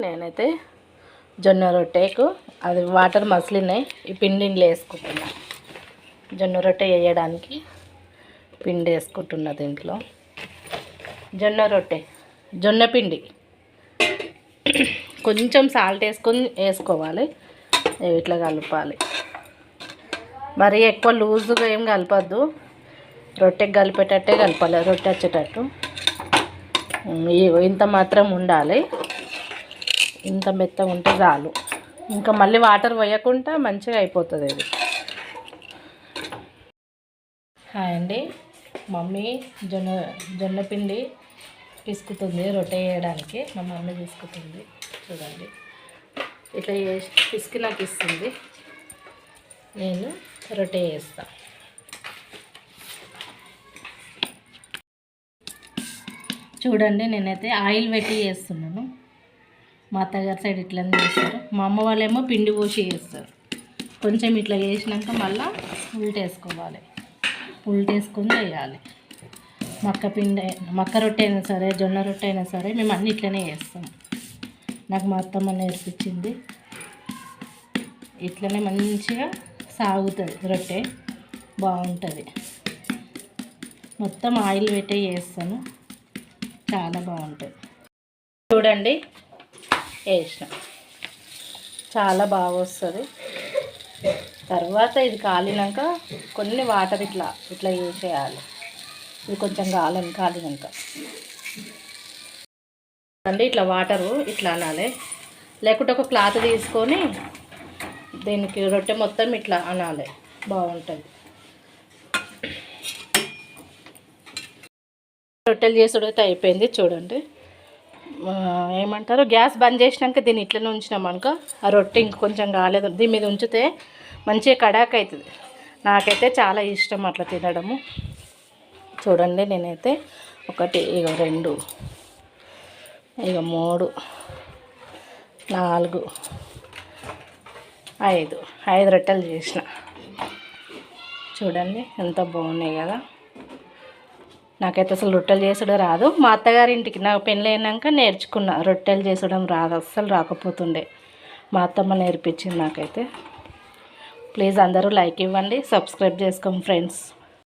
నేనైతే జొన్న రొట్టెకు అది వాటర్ మసిలినాయి, ఈ పిండిని వేసుకుంటున్నా. జొన్న రొట్టె వేయడానికి పిండి వేసుకుంటున్నా. దీంట్లో జొన్న రొట్టె జొన్న పిండి కొంచెం సాల్ట్ వేసుకోవాలి. ఇట్లా కలపాలి. మరీ ఎక్కువ లూజుగా ఏం కలపద్దు, రొట్టెకి కలిపేటట్టే కలపాలి. రొట్టె వచ్చేటట్టు ఇంత మాత్రం ఉండాలి. ఇంత మెత్తగా ఉంటే చాలు. ఇంకా మళ్ళీ వాటర్ పోయకుండా మంచిగా అయిపోతుంది ఇది. హాయ్ అండి, మమ్మీ జొన్న పిండి పిసుకుతుంది రొట్టె వేయడానికి. మా మమ్మీ పిసుకుతుంది చూడండి. ఇట్లా పిసికి నాకు ఇస్తుంది, నేను రొట్టె వేస్తాను. చూడండి, నేనైతే ఆయిల్ పెట్టి చేస్తున్నాను. మా అత్తగారి సైడ్ ఇట్లనే చేస్తారు. మా అమ్మ వాళ్ళేమో పిండి పోసి చేస్తారు. కొంచెం ఇట్లా వేసినాక మళ్ళీ ఉల్టేసుకోవాలి. ఉల్టేసుకొని వేయాలి. మక్క రొట్టె అయినా సరే, జొన్న రొట్టె అయినా సరే మేము అన్నీ ఇట్లనే చేస్తాం. నాకు మా అత్తమ్మ నేర్పించింది. ఇట్లనే మంచిగా సాగుతుంది రొట్టె, బాగుంటుంది. మొత్తం ఆయిల్ పెట్టి చేస్తాను, చాలా బాగుంటుంది. చూడండి, వేసిన చాలా బాగా వస్తుంది. తర్వాత ఇది కాలినాక కొన్ని వాటర్ ఇట్లా వేసేయాలి. ఇది కొంచెం కాలినాక అండి ఇట్లా వాటరు ఇట్లా అనాలి. లేకుంటే ఒక క్లాత్ తీసుకొని దీనికి రొట్టె మొత్తం ఇట్లా అనాలి, బాగుంటుంది. రొట్టెలు చేసుడైతే అయిపోయింది. చూడండి, ఏమంటారు, గ్యాస్ బంద్ చేసినాక దీన్ని ఇట్లనే ఉంచినామనుకో ఆ రొట్టె ఇంకొంచెం కాలేదు. దీని మీద ఉంచితే మంచిగా కడాక్ అవుతుంది. నాకైతే చాలా ఇష్టం అట్లా తినడము. చూడండి, నేనైతే 1 2 3 4 5 రొట్టెలు చేసిన. చూడండి ఎంత బాగున్నాయి కదా. నాకైతే అసలు రొట్టెలు చేసుడే రాదు. మా అత్తగారింటికి నాకు పెళ్ళి అయినాక నేర్చుకున్నా. రొట్టెలు చేసుడం రాదు, అస్సలు రాకపోతుండే. మా అత్తమ్మ నేర్పించింది నాకైతే. ప్లీజ్ అందరూ లైక్ ఇవ్వండి, సబ్స్క్రైబ్ చేసుకోండి ఫ్రెండ్స్.